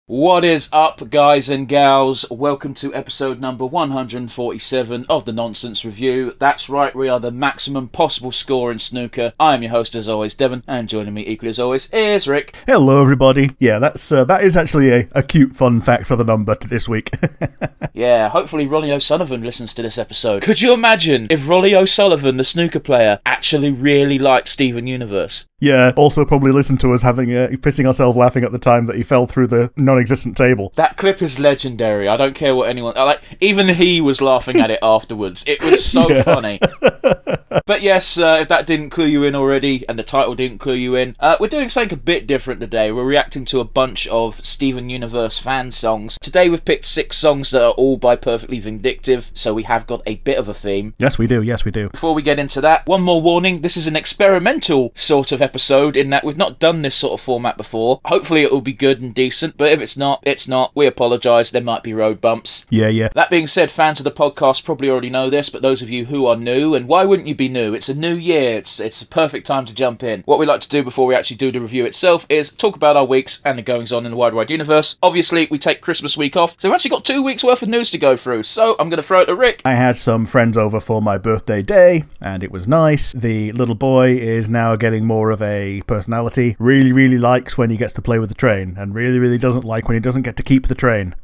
What is up, guys and gals? Welcome to episode number 147 of the Nonsense Review. That's right, we are the maximum possible score in snooker. I am your host, as always, Devon, and joining me equally as always is Rick. Hello, everybody. Yeah, that is actually a cute fun fact for the number this week. Yeah, hopefully Ronnie O'Sullivan listens to this episode. Could you imagine if Ronnie O'Sullivan, the snooker player, actually really liked Steven Universe? Yeah, also probably listened to us pissing ourselves laughing at the time that he fell through the non-existent table. That clip is legendary. I don't care what anyone... even he was laughing at it afterwards. It was so funny. But yes, if that didn't clue you in already, and the title didn't clue you in, we're doing something a bit different today. We're reacting to a bunch of Steven Universe fan songs. Today we've picked 6 songs that are all by Perfectly Vindictive, so we have got a bit of a theme. Yes, we do. Before we get into that, one more warning. This is an experimental sort of episode in that we've not done this sort of format before. Hopefully it will be good and decent, but if it's not, it's not. We apologise. There might be road bumps. Yeah. That being said, fans of the podcast probably already know this, but those of you who are new, and why wouldn't you be new? It's a new year. It's a perfect time to jump in. What we like to do before we actually do the review itself is talk about our weeks and the goings on in the wide universe. Obviously, we take Christmas week off, so we've actually got 2 weeks worth of news to go through, so I'm going to throw it to Rick. I had some friends over for my birthday day, and it was nice. The little boy is now getting more of a personality. Really likes when he gets to play with the train, and really doesn't like when he doesn't get to keep the train.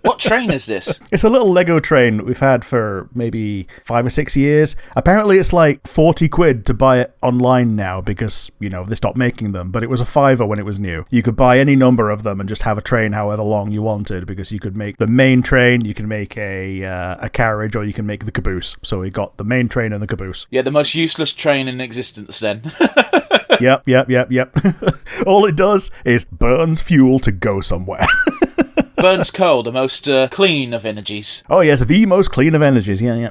What train is this? It's a little Lego train that we've had for maybe 5 or 6 years. Apparently it's like 40 quid to buy it online now because, they stopped making them, but it was a £5 when it was new. You could buy any number of them and just have a train however long you wanted, because you could make the main train, you can make a carriage, or you can make the caboose. So we got the main train and the caboose. Yeah, the most useless train in existence then. Yep. All it does is burns fuel to go somewhere. Burns coal, the most clean of energies. Oh yes, the most clean of energies, yeah.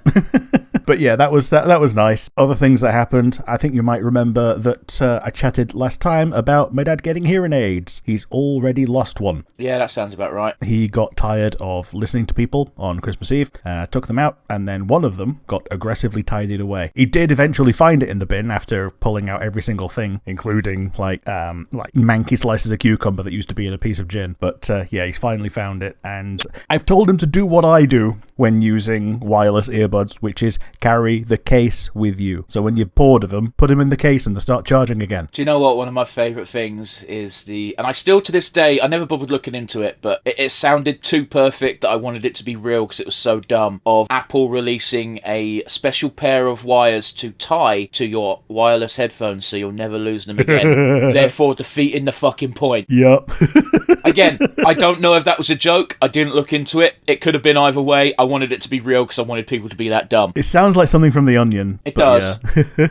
But yeah, that was nice. Other things that happened, I think you might remember that I chatted last time about my dad getting hearing aids. He's already lost one. Yeah, that sounds about right. He got tired of listening to people on Christmas Eve, took them out, and then one of them got aggressively tidied away. He did eventually find it in the bin after pulling out every single thing, including like manky slices of cucumber that used to be in a piece of gin. But yeah, he's finally found it, and I've told him to do what I do when using wireless earbuds, which is carry the case with you. So when you're bored of them, put them in the case and they start charging again. Do you know what? One of my favourite things is and I still to this day, I never bothered looking into it, but it sounded too perfect that I wanted it to be real because it was so dumb, of Apple releasing a special pair of wires to tie to your wireless headphones so you'll never lose them again, therefore defeating the fucking point. Yup. Again, I don't know if that was a joke. I didn't look into it. It could have been either way. I wanted it to be real because I wanted people to be that dumb. It sounds like something from The Onion. It does. Yeah.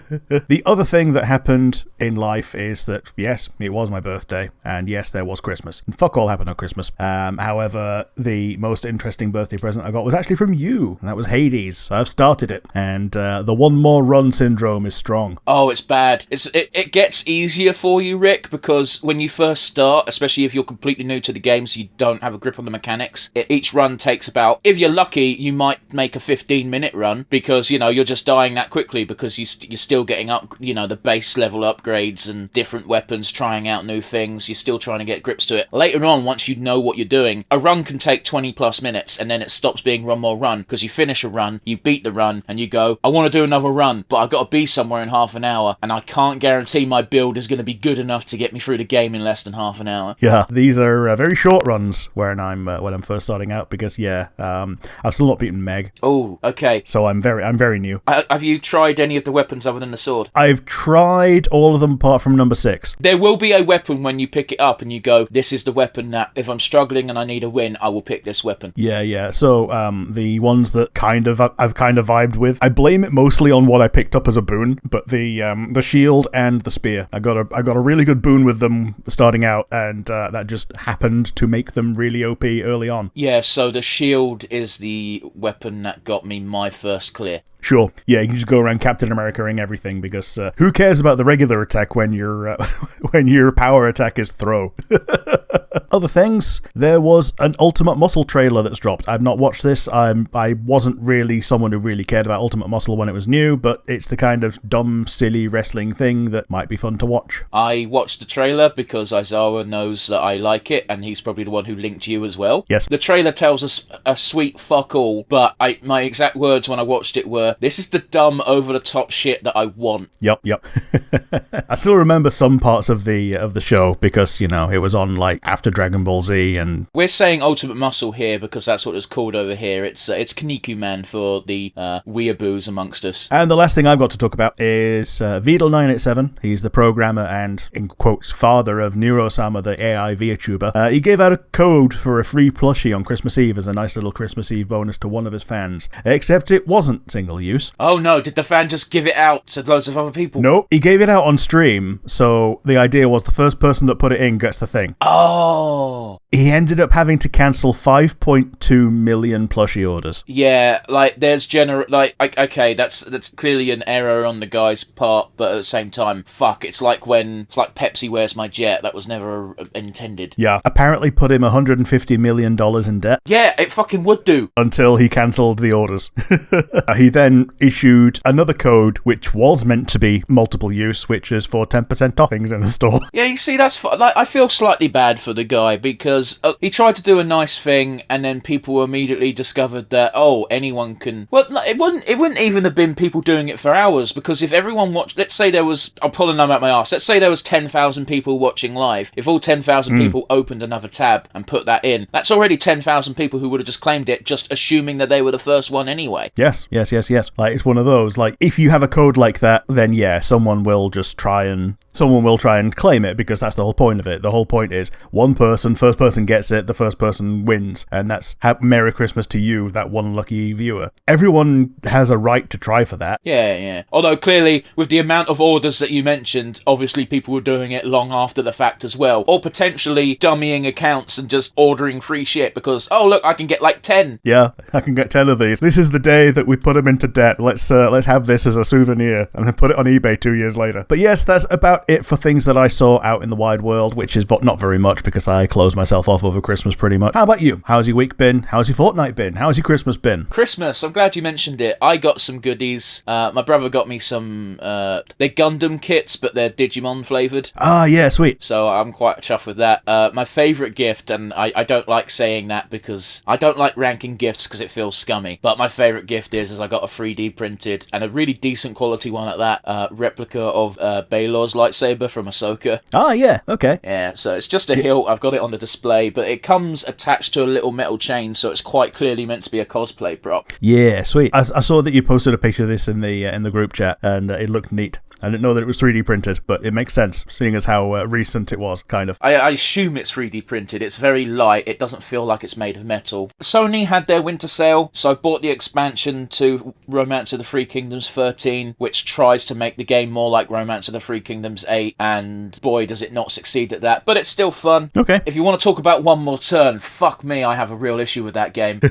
The other thing that happened in life is that, yes, it was my birthday, and yes, there was Christmas. And fuck all happened on Christmas. However, the most interesting birthday present I got was actually from you, and that was Hades. I've started it, and the one more run syndrome is strong. Oh, it's bad. It gets easier for you, Rick, because when you first start, especially if you're completely new to the game, so you don't have a grip on the mechanics, each run takes about, if you're lucky, you might make a 15-minute run, because, you're just dying that quickly, because you're still getting up, the base level upgrades and different weapons, trying out new things, you're still trying to get grips to it. Later on, once you know what you're doing, a run can take 20 plus minutes, and then it stops being run more run, because you finish a run, you beat the run, and you go, I want to do another run, but I've got to be somewhere in half an hour, and I can't guarantee my build is going to be good enough to get me through the game in less than half an hour. Yeah, these are very short runs when I'm first starting out, because I've still not beaten Meg. Oh, okay. So I'm very new. Have you tried any of the weapons other than the sword? I've tried all of them apart from number 6. There will be a weapon when you pick it up and you go, this is the weapon that if I'm struggling and I need a win, I will pick this weapon. Yeah. So the ones that I've kind of vibed with, I blame it mostly on what I picked up as a boon, but the shield and the spear, I got a really good boon with them starting out, and that just happened to make them really OP early on. Yeah, so the shield is the weapon that got me my first clear. Sure. Yeah, you can just go around Captain America-ing everything because who cares about the regular attack when your when your power attack is throw? Other things, there was an Ultimate Muscle trailer that's dropped. I've not watched this. I wasn't really someone who really cared about Ultimate Muscle when it was new, but it's the kind of dumb, silly wrestling thing that might be fun to watch. I watched the trailer because Aizawa knows that I like it, and he's probably the one who linked you as well. Yes. The trailer tells us a sweet fuck all, but my exact words when I watched it were, "This is the dumb, over-the-top shit that I want." Yep. I still remember some parts of the show because, you know, it was on like after Dragon Ball Z, and we're saying Ultimate Muscle here because that's what it's called over here. It's Kaneki Man for the weeaboos amongst us. And the last thing I've got to talk about is Vidal987. He's the programmer and, in quotes, father of Nero-sama, the AI VTuber. He gave out a code for a free plushie on Christmas Eve as a nice little Christmas Eve bonus to one of his fans. Except it wasn't single use. Oh no, did the fan just give it out to loads of other people? Nope, he gave it out on stream, so the idea was the first person that put it in gets the thing. Oh. He ended up having to cancel 5.2 million plushie orders. Yeah, like there's okay, that's clearly an error on the guy's part, but at the same time, fuck, it's like Pepsi wears my jet. That was never intended. Yeah, apparently put him $150 million in debt. Yeah, it fucking would do. Until he cancelled the orders. He then issued another code, which was meant to be multiple use, which is for 10% off things in the store. Yeah, you see, that's like, I feel slightly bad for the guy because he tried to do a nice thing, and then people immediately discovered that anyone can. Well, it wouldn't even have been people doing it for hours, because if everyone watched, let's say there was, I'm pulling them out my arse. Let's say there was 10,000 people watching live. If all 10,000 people opened another tab and put that in, that's already 10,000 people who would have just claimed it, just assuming that they were the first one anyway. Yes. Like, it's one of those. Like, if you have a code like that, then yeah, someone will try and claim it, because that's the whole point of it. The whole point is first person gets it, the first person wins, and that's Merry Christmas to you, that one lucky viewer. Everyone has a right to try for that. Yeah. Although clearly, with the amount of orders that you mentioned, obviously people were doing it long after the fact as well, or potentially dummying accounts and just ordering free shit because, oh look, I can get like 10. Yeah, I can get 10 of these. This is the day that we put him into debt. Let's have this as a souvenir, and then put it on eBay 2 years later. But yes, that's about it for things that I saw out in the wide world, which is not very much because I closed myself off over Christmas pretty much. How about you? How's your week been? How's your fortnight been? How's your Christmas been? Christmas, I'm glad you mentioned it. I got some goodies. My brother got me some, they're Gundam kits, but they're Digimon flavoured. Ah, yeah, sweet. So I'm quite chuffed with that. My favourite gift, and I don't like saying that because I don't like ranking gifts because it feels scummy, but my favourite gift is I got a 3D printed, and a really decent quality one at that, replica of Baylor's lightsaber from Ahsoka. Ah, yeah, okay. Yeah, so it's just a hilt. I've got it on the display, but it comes attached to a little metal chain, so it's quite clearly meant to be a cosplay prop. Yeah, sweet. I saw that you posted a picture of this in the group chat, and it looked neat. I didn't know that it was 3D printed, but it makes sense, seeing as how recent it was, kind of. I assume it's 3D printed. It's very light. It doesn't feel like it's made of metal. Sony had their winter sale, so I bought the expansion to Romance of the Three Kingdoms 13, which tries to make the game more like Romance of the Three Kingdoms 8, and boy, does it not succeed at that. But it's still fun. Okay. If you want to talk about One More Turn, fuck me, I have a real issue with that game.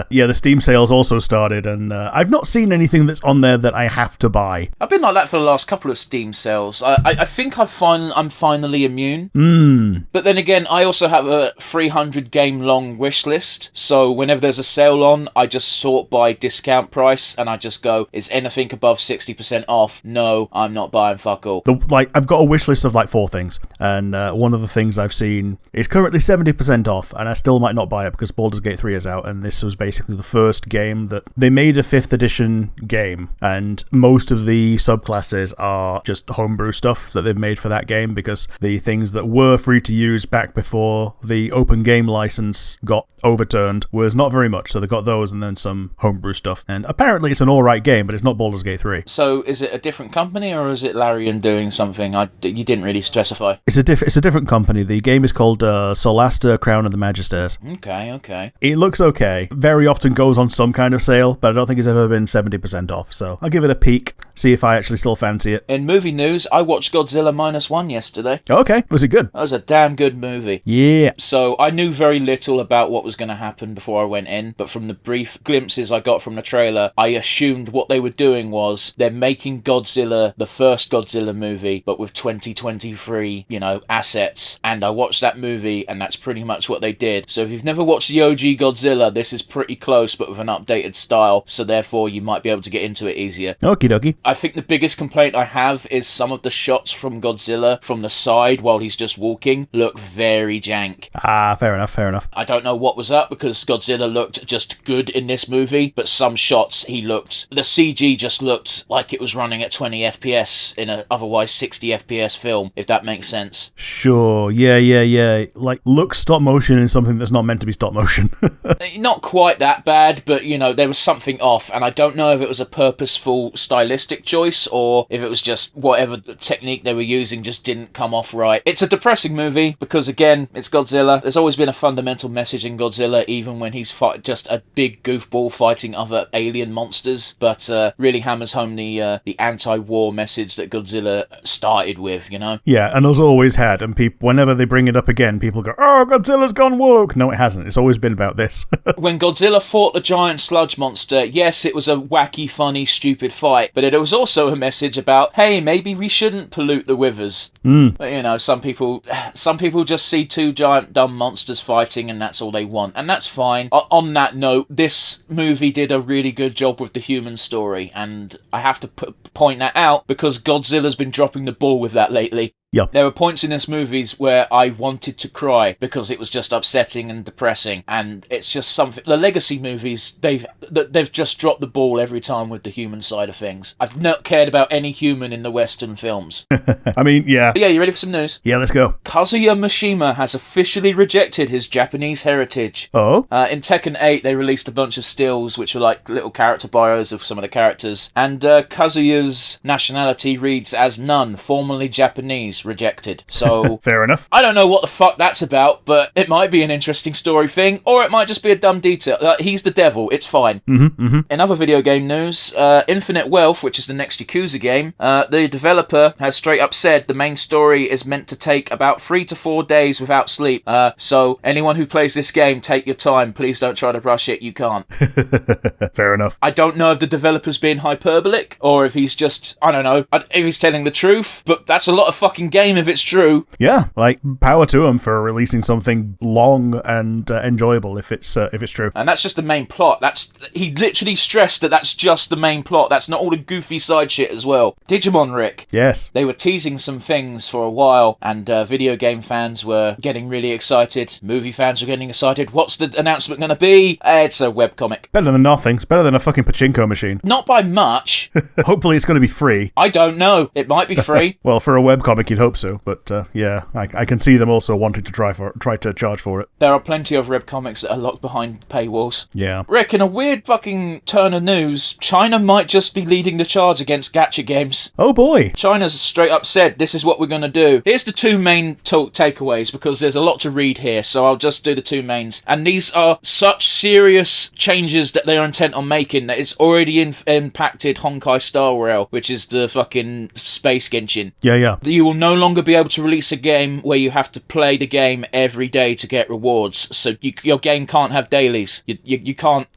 Yeah, the Steam sales also started, and I've not seen anything that's on there that I have to buy. I've been like that for the last couple of Steam sales. I think I'm finally immune. But then again, I also have a 300 game long wish list, so whenever there's a sale on, I just sort by discount price, and I just go, is anything above 60% off? No, I'm not buying fuck all. I've got a wish list of like 4 things, and one of the things I've seen is currently 70% off, and I still might not buy it because Baldur's Gate 3 is out, and this was basically the first game that they made a 5th edition game, and most of the subclasses are just homebrew stuff that they've made for that game, because the things that were free to use back before the open game license got overturned was not very much, so they got those and then some homebrew stuff, and apparently it's an alright game, but it's not Baldur's Gate 3. So is it a different company, or is it Larian doing something? You didn't really specify. It's a different company. The game is called Solasta Crown of the Magisters. Okay. It looks okay. Very often goes on some kind of sale, but I don't think it's ever been 70% off, so I'll give it a peek, see if I actually obviously still fancy it. In movie news, I watched Godzilla -1 yesterday. Okay, was it good? That was a damn good movie. Yeah. So I knew very little about what was going to happen before I went in, but from the brief glimpses I got from the trailer, I assumed what they were doing was they're making Godzilla the first Godzilla movie, but with 2023, assets. And I watched that movie, and that's pretty much what they did. So if you've never watched the OG Godzilla, this is pretty close, but with an updated style, so therefore you might be able to get into it easier. Okie dokie. I think the biggest complaint I have is some of the shots from Godzilla from the side while he's just walking look very jank. Ah, fair enough. I don't know what was up, because Godzilla looked just good in this movie, but some shots the CG just looked like it was running at 20 FPS in a otherwise 60 FPS film, if that makes sense. Sure, yeah. Like, look stop motion in something that's not meant to be stop motion. Not quite that bad, but, there was something off, and I don't know if it was a purposeful stylistic choice, or if it was just whatever technique they were using just didn't come off right. It's a depressing movie, because again, it's Godzilla. There's always been a fundamental message in Godzilla, even when he's just a big goofball fighting other alien monsters, but really hammers home the anti-war message that Godzilla started with, Yeah, and has always had, and people, whenever they bring it up again, people go, "Oh, Godzilla's gone woke." No, it hasn't. It's always been about this. When Godzilla fought the giant sludge monster, yes, it was a wacky, funny, stupid fight, but it was also a message about, hey, maybe we shouldn't pollute the rivers. But, some people just see two giant dumb monsters fighting, and that's all they want, and that's fine. On that note, this movie did a really good job with the human story, and I have to point that out because Godzilla's been dropping the ball with that lately. Yep. There were points in this movie where I wanted to cry because it was just upsetting and depressing, and it's just something. The legacy movies, they've just dropped the ball every time with the human side of things. I've not cared about any human in the Western films. I mean, yeah. But yeah, you ready for some news? Yeah, let's go. Kazuya Mishima has officially rejected his Japanese heritage. Oh? In Tekken 8, they released a bunch of stills, which were like little character bios of some of the characters, and Kazuya's nationality reads as none, formerly Japanese. Rejected. So fair enough. I don't know what the fuck that's about, but it might be an interesting story thing, or it might just be a dumb detail. He's the devil, it's fine. In other video game news, Infinite Wealth, which is the next Yakuza game, the developer has straight up said the main story is meant to take about 3 to 4 days without sleep. So anyone who plays this game, take your time. Please don't try to rush it. You can't. Fair enough. I don't know if the developer's being hyperbolic, or if he's just, I don't know, if he's telling the truth, but that's a lot of fucking game if it's true. Yeah, like, power to him for releasing something long and enjoyable if it's true. And that's just the main plot. He literally stressed that that's just the main plot. That's not all the goofy side shit as well. Digimon, Rick. Yes. They were teasing some things for a while, and video game fans were getting really excited. Movie fans were getting excited. What's the announcement going to be? It's a webcomic. Better than nothing. It's better than a fucking pachinko machine. Not by much. Hopefully it's going to be free. I don't know. It might be free. Well, for a webcomic you'd hope so, but yeah, I can see them also wanting to try to charge for it. There are plenty of webcomics that are locked behind paywalls. Yeah. Rick, in a weird fucking turn of news, China might just be leading the charge against gacha games. Oh boy. China's straight up said, this is what we're going to do. Here's the two main takeaways, because there's a lot to read here, so I'll just do the two mains. And these are such serious changes that they are intent on making that it's already impacted Honkai Star Rail, which is the fucking space Genshin. Yeah. You will no longer be able to release a game where you have to play the game every day to get rewards. So your game can't have dailies. You can't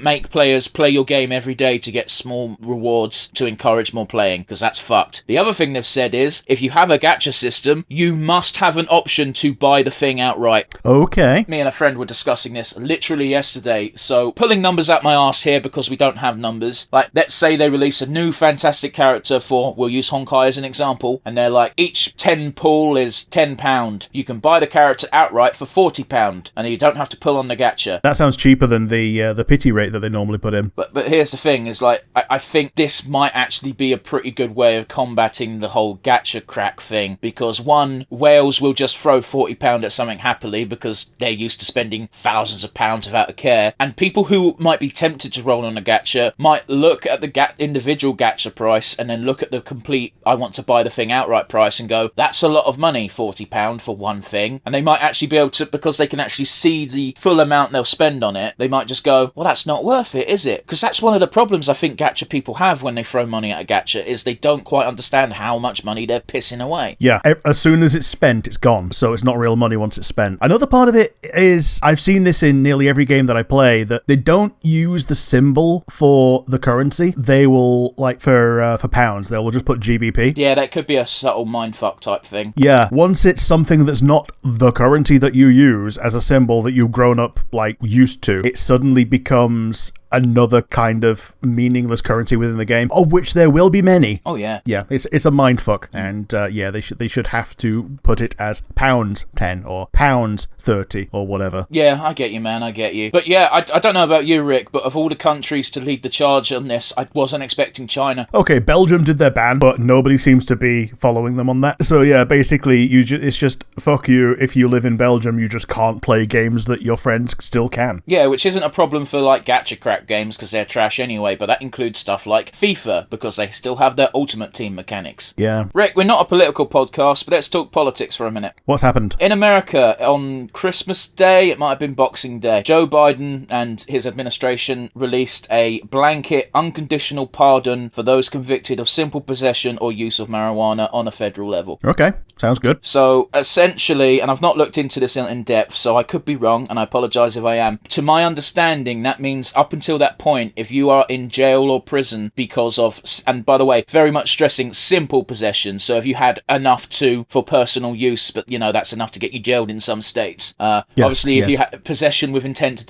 make players play your game every day to get small rewards to encourage more playing, because that's fucked. The other thing they've said is, if you have a gacha system, you must have an option to buy the thing outright. Okay. Me and a friend were discussing this literally yesterday, so pulling numbers out my arse here because we don't have numbers. Like, let's say they release a new fantastic character we'll use Honkai as an example, and they're like, each 10 pull is £10. You can buy the character outright for £40, and you don't have to pull on the gacha. That sounds cheaper than the pity rate that they normally put in. But here's the thing, is like, I think this might actually be a pretty good way of combating the whole gacha crack thing, because one, whales will just throw £40 at something happily because they're used to spending thousands of pounds without a care, and people who might be tempted to roll on a gacha might look at the individual gacha price and then look at the complete I want to buy the thing outright price and and go, that's a lot of money, £40 for one thing. And they might actually be able to, because they can actually see the full amount they'll spend on it, they might just go, well, that's not worth it, is it? Because that's one of the problems I think gacha people have when they throw money at a gacha, is they don't quite understand how much money they're pissing away. Yeah, as soon as it's spent, it's gone. So it's not real money once it's spent. Another part of it is, I've seen this in nearly every game that I play, that they don't use the symbol for the currency. They will, like for pounds, they will just put GBP. Yeah, that could be a subtle mindfuck type thing. Yeah, once it's something that's not the currency that you use as a symbol that you've grown up, like, used to, it suddenly becomes another kind of meaningless currency within the game, of which there will be many. Oh yeah. Yeah, it's a mindfuck, and yeah, they should have to put it as pounds 10 or pounds 30 or whatever. Yeah, I get you, man, I get you. But yeah, I don't know about you, Rick, but of all the countries to lead the charge on this, I wasn't expecting China. Okay, Belgium did their ban, but nobody seems to be following them on that. So yeah, basically, it's just fuck you. If you live in Belgium, you just can't play games that your friends still can. Yeah, which isn't a problem for like gacha crap games because they're trash anyway, but that includes stuff like FIFA because they still have their Ultimate Team mechanics. Yeah. Rick, we're not a political podcast, but let's talk politics for a minute. What's happened? In America, on Christmas Day, it might have been Boxing Day, Joe Biden and his administration released a blanket, unconditional pardon for those convicted of simple possession or use of marijuana on a federal level. Okay, sounds good. So, essentially, and I've not looked into this in depth, so I could be wrong, and I apologise if I am. To my understanding, that means up until that point, if you are in jail or prison because of, and by the way, very much stressing simple possession, so if you had enough for personal use, but, you know, that's enough to get you jailed in some states. Obviously, if you had possession with intent to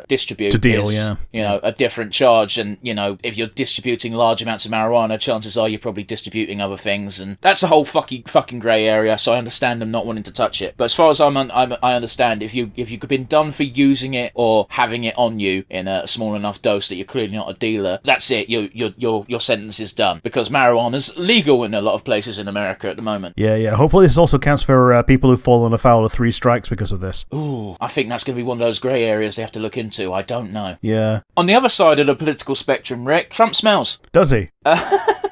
distribute, to deal, is, yeah. you know, a different charge, and, you know, if you're distributing large amounts of marijuana, chances are you're probably distributing other things, and that's a whole fucking grey area, so I understand them not wanting to touch it. But as far as I understand, if you've been done for using it or having it on you in a small enough dose that you're clearly not a dealer, that's it. Your sentence is done, because marijuana's legal in a lot of places in America at the moment. Yeah. Hopefully this also counts for people who've fallen afoul of 3 strikes because of this. Ooh, I think that's going to be one of those grey areas they have to look into. I don't know. Yeah. On the other side of the political spectrum, Rick, Trump smells. Does he?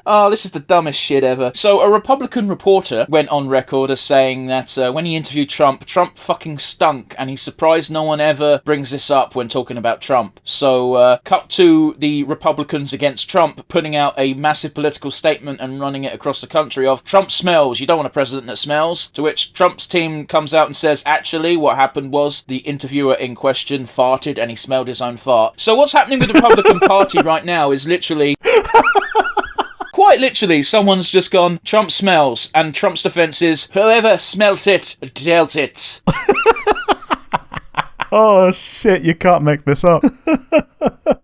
Oh, this is the dumbest shit ever. So, a Republican reporter went on record as saying that when he interviewed Trump fucking stunk, and he's surprised no one ever brings this up when talking about Trump. So, cut to the Republicans against Trump putting out a massive political statement and running it across the country of, Trump smells, you don't want a president that smells. To which Trump's team comes out and says, actually, what happened was the interviewer in question farted and he smelled his own fart. So, what's happening with the Republican Party right now is literally... Quite literally, someone's just gone, Trump smells, and Trump's defence is, whoever smelt it, dealt it. Oh, shit, you can't make this up.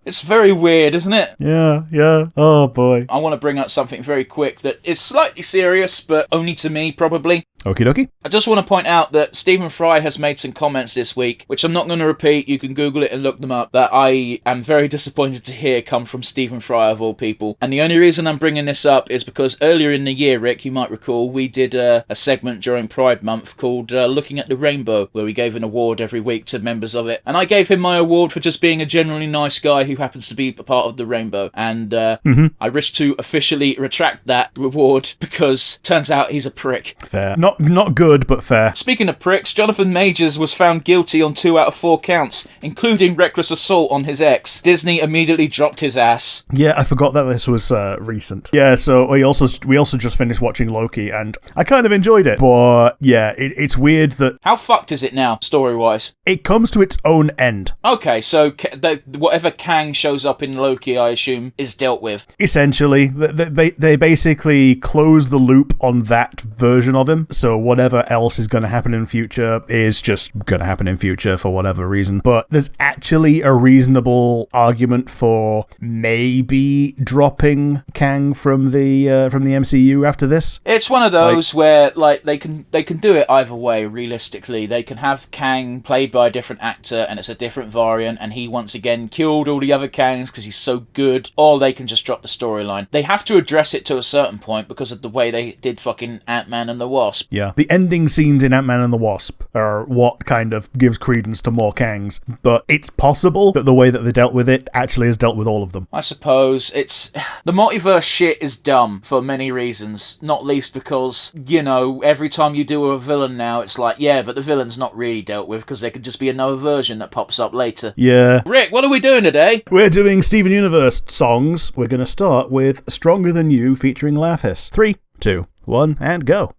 It's very weird, isn't it? Yeah. Oh, boy. I want to bring up something very quick that is slightly serious, but only to me, probably. Okie dokie. I just want to point out that Stephen Fry has made some comments this week, which I'm not going to repeat, you can Google it and look them up, that I am very disappointed to hear come from Stephen Fry of all people. And the only reason I'm bringing this up is because earlier in the year, Rick, you might recall, we did a segment during Pride Month called Looking at the Rainbow, where we gave an award every week to members of it. And I gave him my award for just being a generally nice guy who happens to be a part of the rainbow. And I wish to officially retract that reward because turns out he's a prick. Fair. Not good, but fair. Speaking of pricks, Jonathan Majors was found guilty on 2 out of 4 counts, including reckless assault on his ex. Disney immediately dropped his ass. Yeah, I forgot that this was recent. Yeah, so we also just finished watching Loki, and I kind of enjoyed it. But yeah, it's weird that... How fucked is it now, story-wise? It comes to its own end. Okay, so whatever Kang shows up in Loki, I assume, is dealt with. Essentially, they basically close the loop on that version of him, so whatever else is going to happen in future is just going to happen in future for whatever reason. But there's actually a reasonable argument for maybe dropping Kang from the MCU after this. It's one of those where like they can do it either way. Realistically, they can have Kang played by a different actor, and it's a different variant, and he once again killed all the other Kangs because he's so good, or they can just drop the storyline. They have to address it to a certain point because of the way they did fucking Ant-Man and the Wasp. Yeah, the ending scenes in Ant-Man and the Wasp are what kind of gives credence to more Kangs, but it's possible that the way that they dealt with it actually has dealt with all of them. I suppose it's... The multiverse shit is dumb for many reasons, not least because, you know, every time you do a villain now, it's like, yeah, but the villain's not really dealt with because there could just be another version that pops up later. Yeah. Rick, what are we doing today? We're doing Steven Universe songs. We're going to start with Stronger Than You featuring Laughis. 3, 2, 1, and go.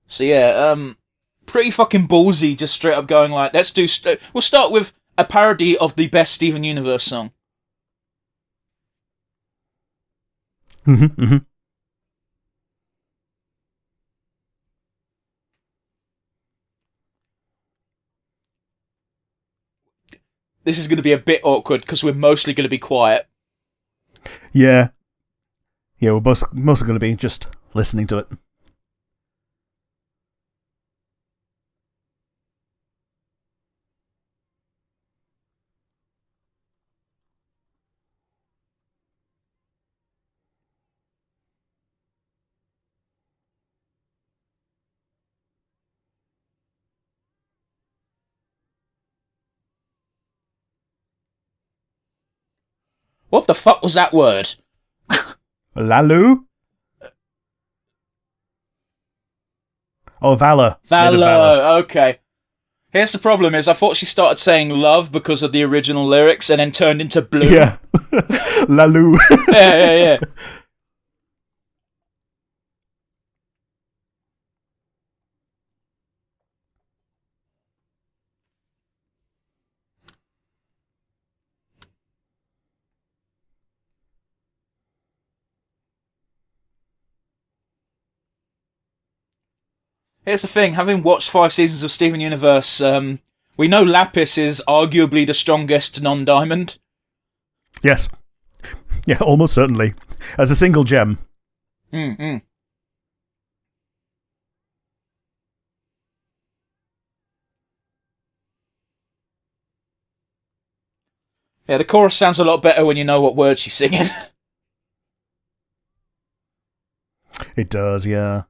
So yeah, pretty fucking ballsy, just straight up going like, let's do... we'll start with a parody of the best Steven Universe song. This is going to be a bit awkward because we're mostly going to be quiet. Yeah. Yeah, we're mostly going to be just listening to it. What the fuck was that word? Lalu? Oh, Valor. Valor. Okay. Here's the problem is I thought she started saying love because of the original lyrics and then turned into blue. Yeah. Lalu. Yeah. Here's the thing, having watched 5 seasons of Steven Universe, we know Lapis is arguably the strongest non-diamond. Yes. Yeah, almost certainly. As a single gem. Yeah, the chorus sounds a lot better when you know what words she's singing. It does, yeah.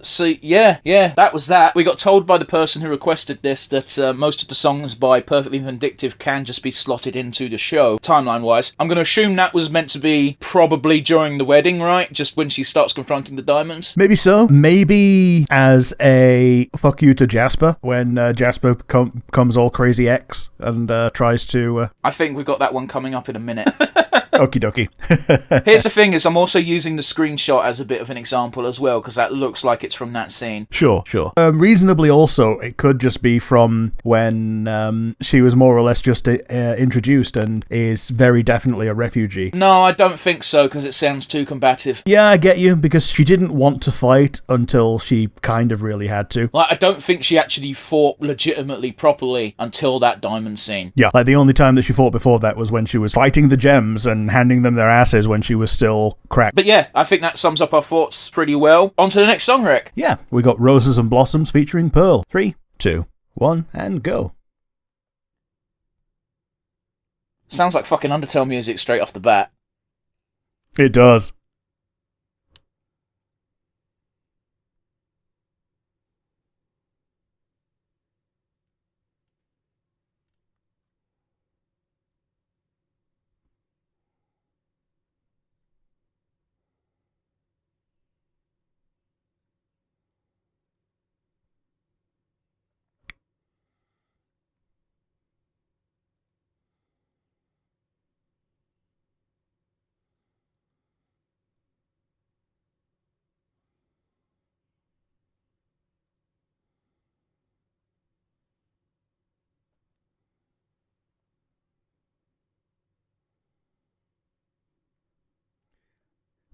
So yeah, that was that. We got told by the person who requested this that most of the songs by Perfectly Vindictive can just be slotted into the show, timeline-wise. I'm going to assume that was meant to be probably during the wedding, right? Just when she starts confronting the diamonds? Maybe so. Maybe as a fuck you to Jasper, when Jasper comes all crazy X and tries to... I think we've got that one coming up in a minute. Okie dokie. Here's the thing is I'm also using the screenshot as a bit of an example as well, because that looks like it's from that scene. Sure. Reasonably also, it could just be from when she was more or less just introduced and is very definitely a refugee. No, I don't think so, because it sounds too combative. Yeah, I get you, because she didn't want to fight until she kind of really had to. Like, I don't think she actually fought legitimately properly until that diamond scene. Yeah, like the only time that she fought before that was when she was fighting the gems and handing them their asses when she was still cracked. But yeah, I think that sums up our thoughts pretty well. On to the next song, Rick. Yeah, we got Roses and Blossoms featuring Pearl. 3, 2, 1, and go. Sounds like fucking Undertale music straight off the bat. It does.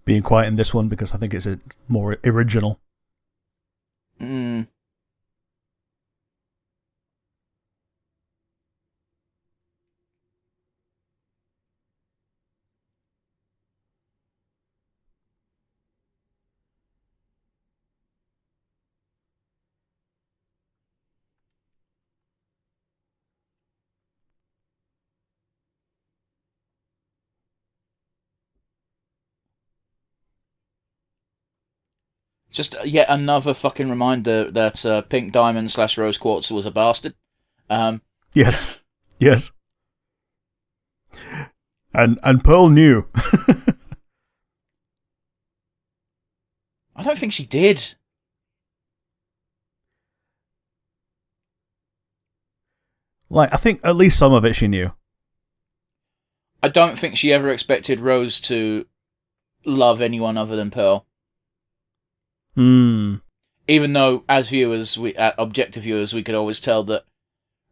being quiet in this one because I think it's a more original. Mm. Just yet another fucking reminder that Pink Diamond / Rose Quartz was a bastard. Yes. Yes. And Pearl knew. I don't think she did. Like, I think at least some of it she knew. I don't think she ever expected Rose to love anyone other than Pearl. Even though, as viewers, objective viewers, we could always tell that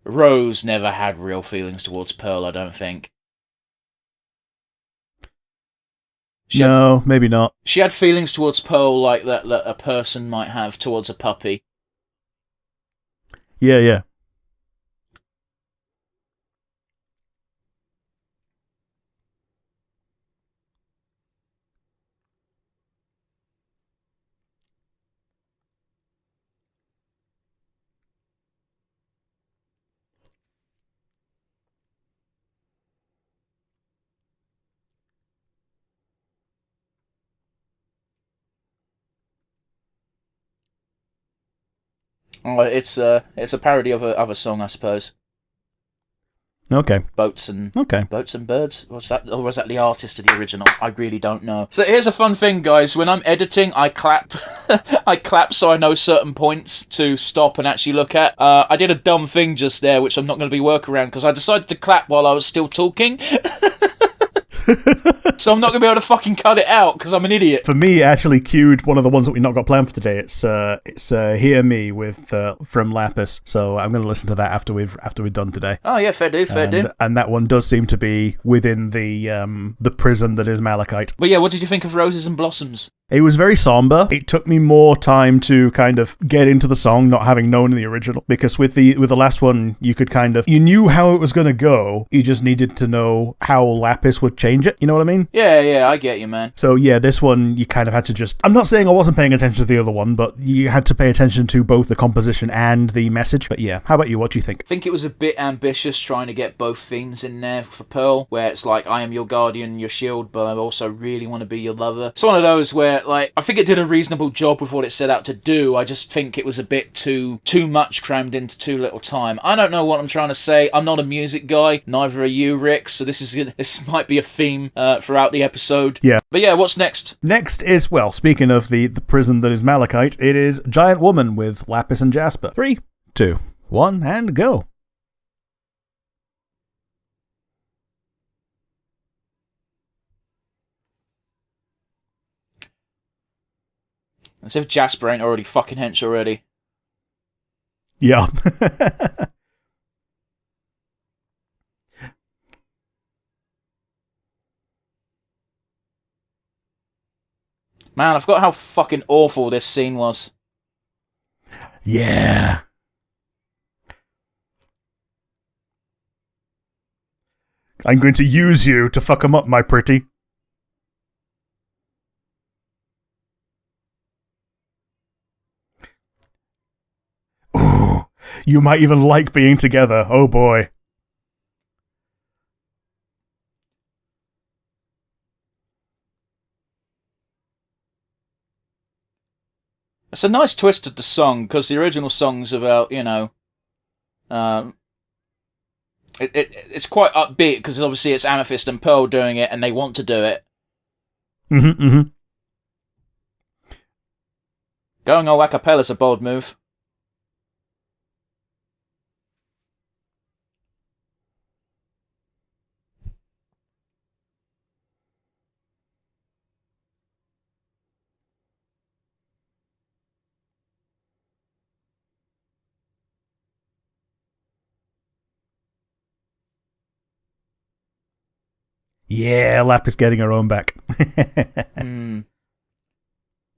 Rose never had real feelings towards Pearl, I don't think. Maybe not. She had feelings towards Pearl like that a person might have towards a puppy. Yeah. It's a parody of a song, I suppose. Okay. Boats and birds. Was that the artist of the original? I really don't know. So here's a fun thing, guys. When I'm editing, I clap. I clap so I know certain points to stop and actually look at. I did a dumb thing just there, which I'm not going to be working around because I decided to clap while I was still talking. So I'm not going to be able to fucking cut it out because I'm an idiot. For me, it actually cued one of the ones that we not got planned for today. It's Hear Me with from Lapis. So I'm going to listen to that after we've done today. Oh yeah, fair do. And that one does seem to be within the prison that is Malachite. But yeah, what did you think of Roses and Blossoms? It was very somber. It took me more time to kind of get into the song, not having known the original. Because with the last one, you knew how it was going to go. You just needed to know how Lapis would change it. You know what I mean? Yeah, I get you, man. So yeah, this one, you kind of had to just... I'm not saying I wasn't paying attention to the other one, but you had to pay attention to both the composition and the message. But yeah, how about you? What do you think? I think it was a bit ambitious trying to get both themes in there for Pearl, where it's like, I am your guardian, your shield, but I also really want to be your lover. It's one of those where, like, I think it did a reasonable job with what it set out to do. I just think it was a bit too much crammed into too little time. I don't know what I'm trying to say. I'm not a music guy. Neither are you, Rick. So this might be a theme throughout the episode. Yeah. But yeah, what's next? Next is, well, speaking of the prison that is Malachite, it is Giant Woman with Lapis and Jasper. 3, 2, 1, and go. As if Jasper ain't already fucking hench already. Yeah. Man, I forgot how fucking awful this scene was. Yeah. I'm going to use you to fuck 'em up, my pretty. Ooh, you might even like being together. Oh boy. It's a nice twist of the song, because the original song's about, it's quite upbeat, because obviously it's Amethyst and Pearl doing it, and they want to do it. Mm-hmm. Going all a cappella's a bold move. Yeah, Lapis getting her own back.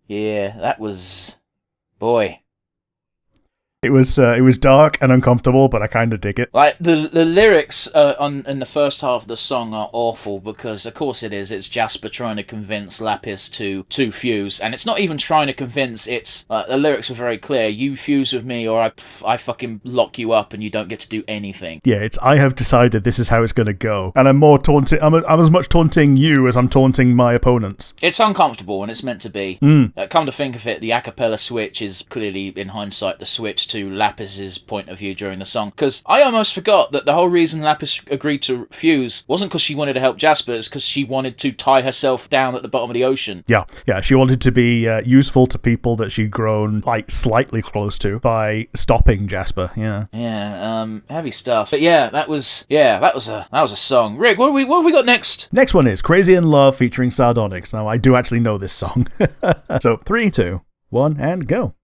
Yeah, that was... Boy. It was dark and uncomfortable, but I kind of dig it. Like, the lyrics in the first half of the song are awful, because of course it is. It's Jasper trying to convince Lapis to fuse, and it's not even trying to convince, it's... the lyrics are very clear. You fuse with me, or I fucking lock you up and you don't get to do anything. Yeah, it's I have decided this is how it's going to go. And I'm as much taunting you as I'm taunting my opponents. It's uncomfortable, and it's meant to be. Come to think of it, the a cappella switch is clearly, in hindsight, the switch to Lapis's point of view during the song. Because I almost forgot that the whole reason Lapis agreed to fuse wasn't because she wanted to help Jasper, it's because she wanted to tie herself down at the bottom of the ocean. Yeah, she wanted to be useful to people that she'd grown, like, slightly close to by stopping Jasper, yeah. Yeah, heavy stuff. But yeah, that was a song. Rick, what have we got next? Next one is Crazy in Love featuring Sardonyx. Now, I do actually know this song. So, 3, 2, 1, and go.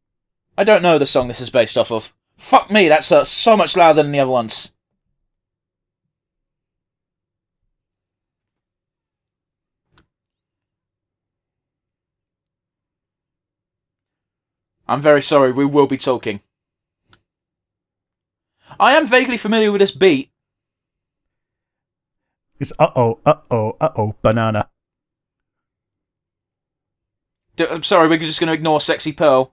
I don't know the song this is based off of. Fuck me, that's so much louder than the other ones. I'm very sorry, we will be talking. I am vaguely familiar with this beat. It's banana. I'm sorry, we're just going to ignore Sexy Pearl.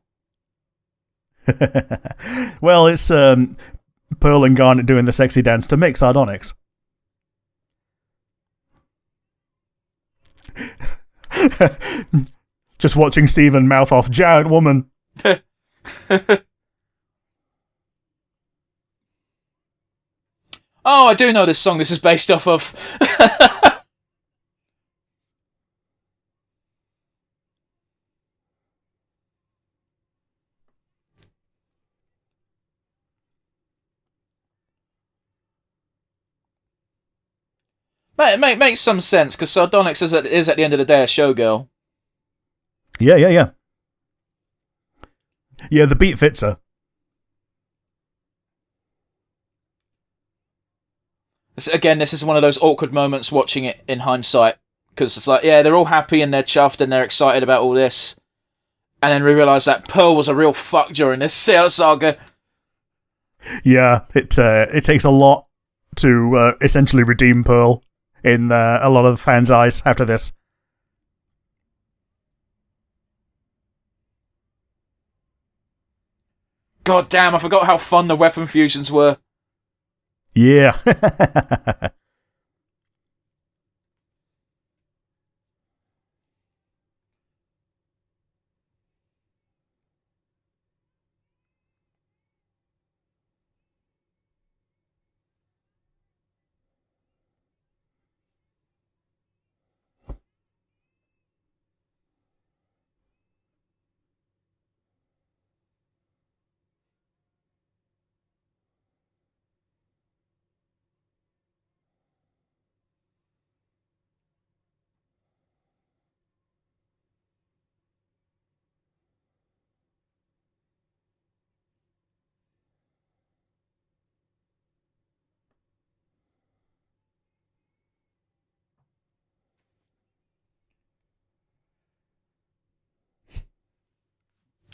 Well, it's Pearl and Garnet doing the sexy dance to make Sardonyx. Just watching Steven mouth off giant woman. Oh, I do know this song this is based off of. It makes some sense, because Sardonyx is at the end of the day a showgirl. Yeah. Yeah, the beat fits her. Again, this is one of those awkward moments watching it in hindsight, because it's like, yeah, they're all happy and they're chuffed and they're excited about all this, and then we realise that Pearl was a real fuck during this saga. Yeah, it takes a lot to essentially redeem Pearl in a lot of fans' eyes after this. God damn, I forgot how fun the weapon fusions were. Yeah.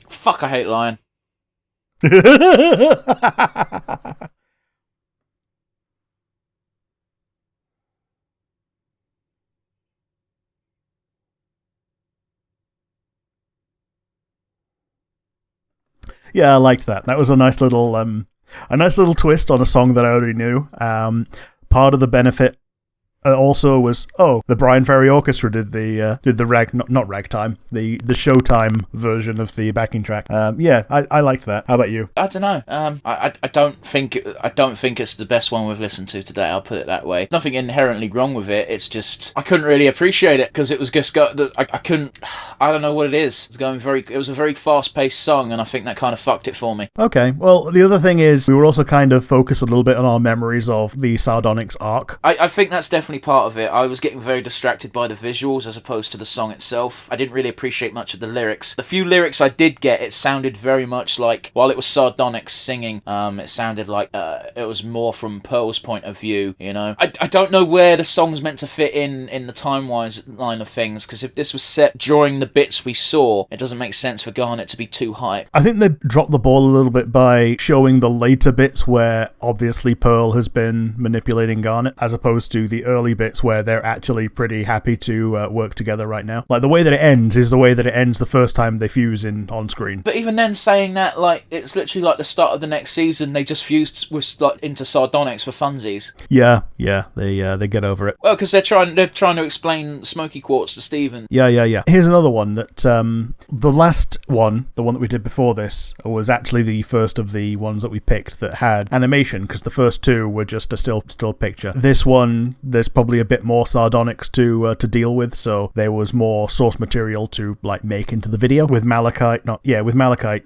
Fuck, I hate Lion. Yeah, I liked that. That was a nice little twist on a song that I already knew. Part of the benefit also was the Brian Ferry Orchestra did the not ragtime, the Showtime version of the backing track. Yeah, I liked that. How about you? I don't know. I don't think it's the best one we've listened to today. I'll put it that way. Nothing inherently wrong with it. It's just I couldn't really appreciate it because it was just I couldn't. I don't know what it is. It was a very fast-paced song, and I think that kind of fucked it for me. Okay. Well, the other thing is we were also kind of focused a little bit on our memories of the Sardonyx arc. I think that's definitely definitely part of it. I was getting very distracted by the visuals as opposed to the song itself. I didn't really appreciate much of the lyrics. The few lyrics I did get, it sounded very much like, while it was Sardonyx singing, it sounded like it was more from Pearl's point of view, you know? I don't know where the song's meant to fit in the time-wise line of things, because if this was set during the bits we saw, it doesn't make sense for Garnet to be too hyped. I think they dropped the ball a little bit by showing the later bits where obviously Pearl has been manipulating Garnet, as opposed to the early bits where they're actually pretty happy to work together right now. Like, the way that it ends is the way that it ends the first time they fuse on screen. But even then, saying that, like, it's literally like the start of the next season, they just fused with, like, into Sardonyx for funsies. Yeah, they get over it. Well, because they're trying to explain Smoky Quartz to Steven. Yeah. Here's another one that the last one, the one that we did before this, was actually the first of the ones that we picked that had animation, because the first two were just a still picture. This one, there's probably a bit more Sardonyx to deal with, so there was more source material to like make into the video. With Malachite,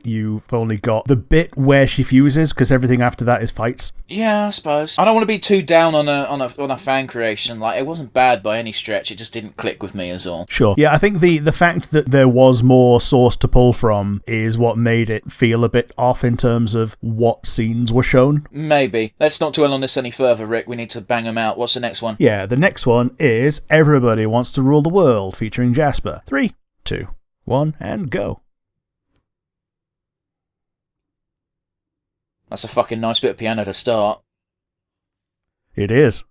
you've only got the bit where she fuses, because everything after that is fights. Yeah, I suppose. I don't want to be too down on a fan creation. Like, it wasn't bad by any stretch. It just didn't click with me as all. Sure. Yeah, I think the fact that there was more source to pull from is what made it feel a bit off in terms of what scenes were shown. Maybe. Let's not dwell on this any further, Rick. We need to bang them out. What's the next one? Yeah, the next one is Everybody Wants to Rule the World, featuring Jasper. 3, 2, 1, and go. That's a fucking nice bit of piano to start. It is.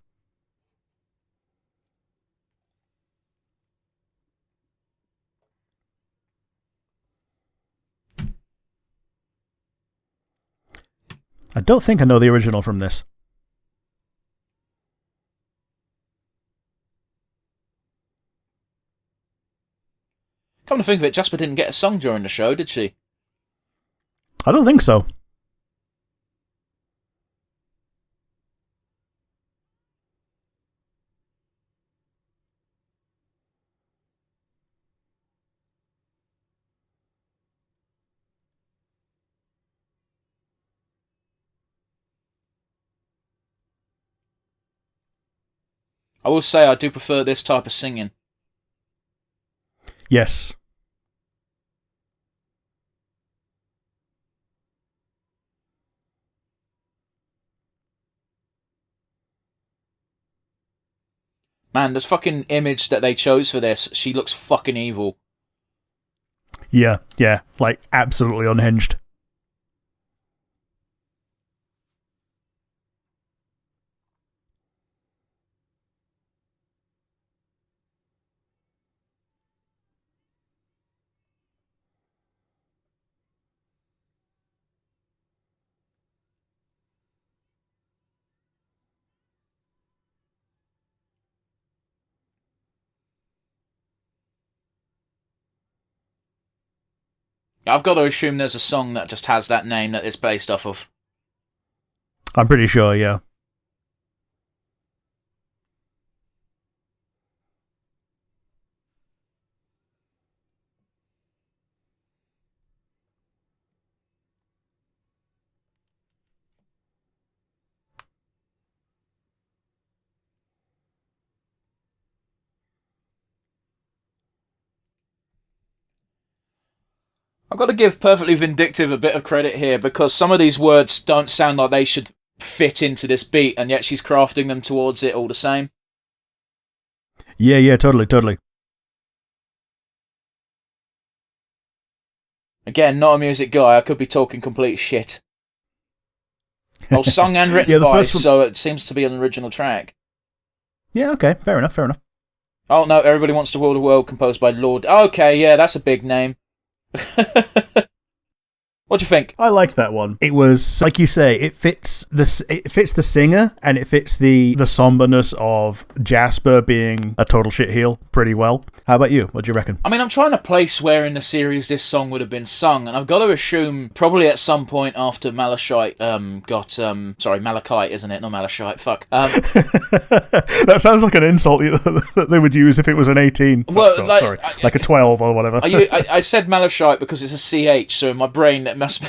I don't think I know the original from this. Come to think of it, Jasper didn't get a song during the show, did she? I don't think so. I will say I do prefer this type of singing. Yes. Man, this fucking image that they chose for this, she looks fucking evil. Yeah, like absolutely unhinged. I've got to assume there's a song that just has that name that it's based off of. I'm pretty sure, yeah. I've got to give Perfectly Vindictive a bit of credit here, because some of these words don't sound like they should fit into this beat, and yet she's crafting them towards it all the same. Yeah, totally. Again, not a music guy, I could be talking complete shit. Well, sung and written Yeah, the by, first one... so it seems to be an original track. Yeah, okay, fair enough. Oh no, Everybody Wants to Rule the World, composed by Lord... Okay, yeah, that's a big name. What do you think? I liked that one. It was, like you say, it fits the singer, and it fits the somberness of Jasper being a total shitheel pretty well. How about you? What do you reckon? I mean, I'm trying to place where in the series this song would have been sung, and I've got to assume probably at some point after Malachite Malachite, isn't it? Not Malachite, fuck. That sounds like an insult that they would use if it was an 18. Well, like a 12 or whatever. I said Malachite because it's a CH, so in my brain that must.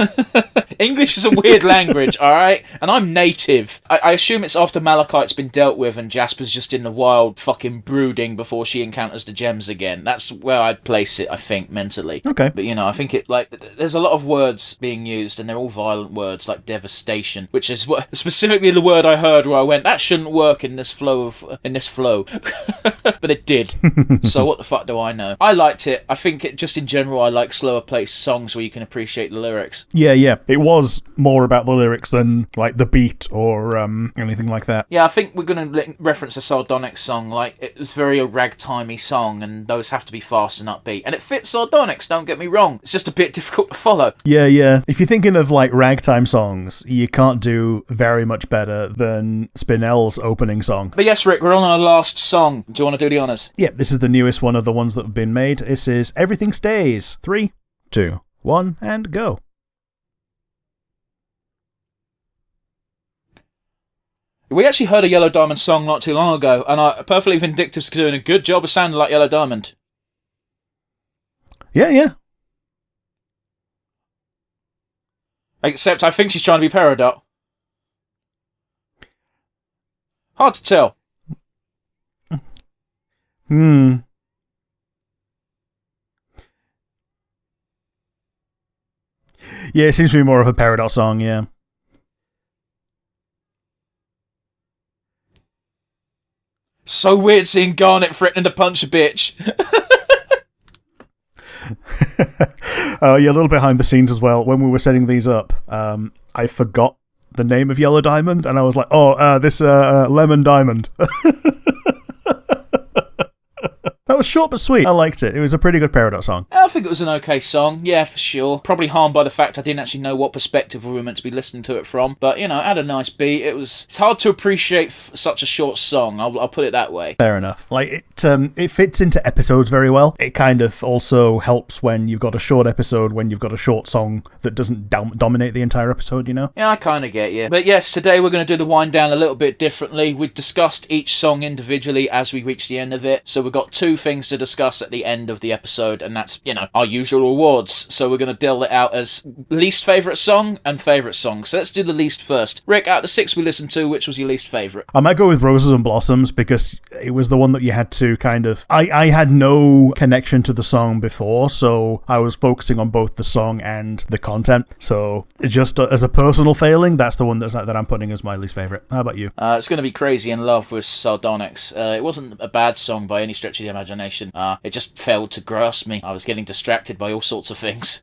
English is a weird language, all right, and I'm native. I assume it's after Malachite's been dealt with, and Jasper's just in the wild, fucking brooding before she encounters the gems again. That's where I'd place it, I think, mentally. Okay. But I think it there's a lot of words being used, and they're all violent words like devastation, which is specifically the word I heard where I went, that shouldn't work in this flow. But it did. So what the fuck do I know? I liked it. I think just in general, I like slower paced songs where you can appreciate the lyrics. Yeah. It was more about the lyrics than like the beat or anything like that. Yeah, I think we're going to reference a Sardonyx song. Like, it was very a ragtimey song, and those have to be fast and upbeat. And it fits Sardonyx, don't get me wrong. It's just a bit difficult to follow. Yeah. If you're thinking of like ragtime songs, you can't do very much better than Spinell's opening song. But yes, Rick, we're on our last song. Do you want to do the honours? Yeah, this is the newest one of the ones that have been made. This is Everything Stays. 3, 2, 1, and go. We actually heard a Yellow Diamond song not too long ago, and Perfectly Vindictive's doing a good job of sounding like Yellow Diamond. Yeah. Except I think she's trying to be Peridot. Hard to tell. Yeah, it seems to be more of a Peridot song, yeah. So weird seeing Garnet threatening to punch a bitch. Yeah, a little behind the scenes as well. When we were setting these up, I forgot the name of Yellow Diamond, and I was like, this Lemon Diamond. That was short but sweet. I liked it. It was a pretty good Peridot song. I think it was an okay song, yeah, for sure. Probably harmed by the fact I didn't actually know what perspective we were meant to be listening to it from. But, it had a nice beat. It's hard to appreciate such a short song, I'll put it that way. Fair enough. Like, it fits into episodes very well. It kind of also helps when you've got a short episode, when you've got a short song that doesn't dominate the entire episode, Yeah, I kind of get you. But yes, today we're going to do the wind down a little bit differently. We discussed each song individually as we reached the end of it. So we've got two things to discuss at the end of the episode, and that's, our usual awards. So we're going to deal it out as least favourite song and favourite song. So let's do the least first. Rick, out of the 6 we listened to, which was your least favourite? I might go with Roses and Blossoms because it was the one that you had to kind of... I had no connection to the song before, so I was focusing on both the song and the content. So just as a personal failing, that's the one that I'm putting as my least favourite. How about you? It's going to be Crazy in Love with Sardonyx. It wasn't a bad song by any stretch of the imagination. It just failed to grasp me. I was getting distracted by all sorts of things.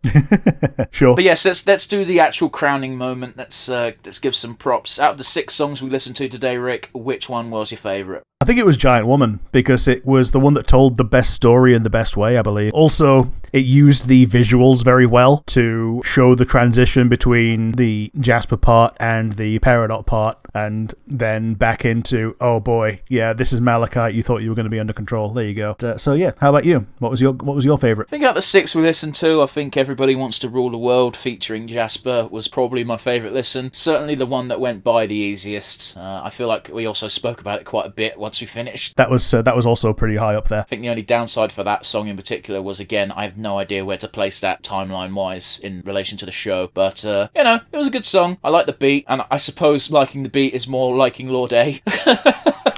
Sure. But yes, let's do the actual crowning moment. Let's give some props. Out of the 6 songs we listened to today, Rick, which one was your favourite? I think it was Giant Woman, because it was the one that told the best story in the best way, I believe. Also, it used the visuals very well to show the transition between the Jasper part and the Peridot part, and then back into, oh boy, yeah, this is Malachite, you thought you were going to be under control. There you go. So yeah, how about you? What was your favourite? I think out of the 6 we listened to, I think Everybody Wants to Rule the World featuring Jasper was probably my favourite listen. Certainly the one that went by the easiest. I feel like we also spoke about it quite a bit once we finished. That was also pretty high up there. I think the only downside for that song in particular was, again, I have no idea where to place that timeline-wise in relation to the show. But, it was a good song. I like the beat, and I suppose liking the beat is more liking Lord A.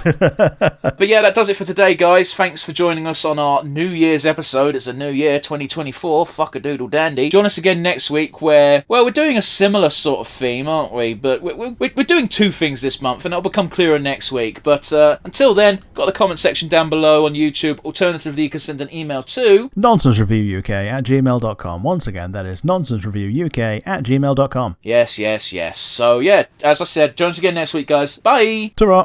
But yeah, that does it for today, guys. Thanks for joining us on our New Year's episode. It's a new year, 2024. Fuck-a-doodle dandy. Join us again next week where, well, we're doing a similar sort of theme, aren't we? But we're doing 2 things this month, and it'll become clearer next week. But until then, got the comment section down below on YouTube. Alternatively, you can send an email to nonsensereviewuk@gmail.com. Once again, that is nonsensereviewuk@gmail.com. Yes. So yeah, as I said, join us again next week, guys. Bye! Ta-ra!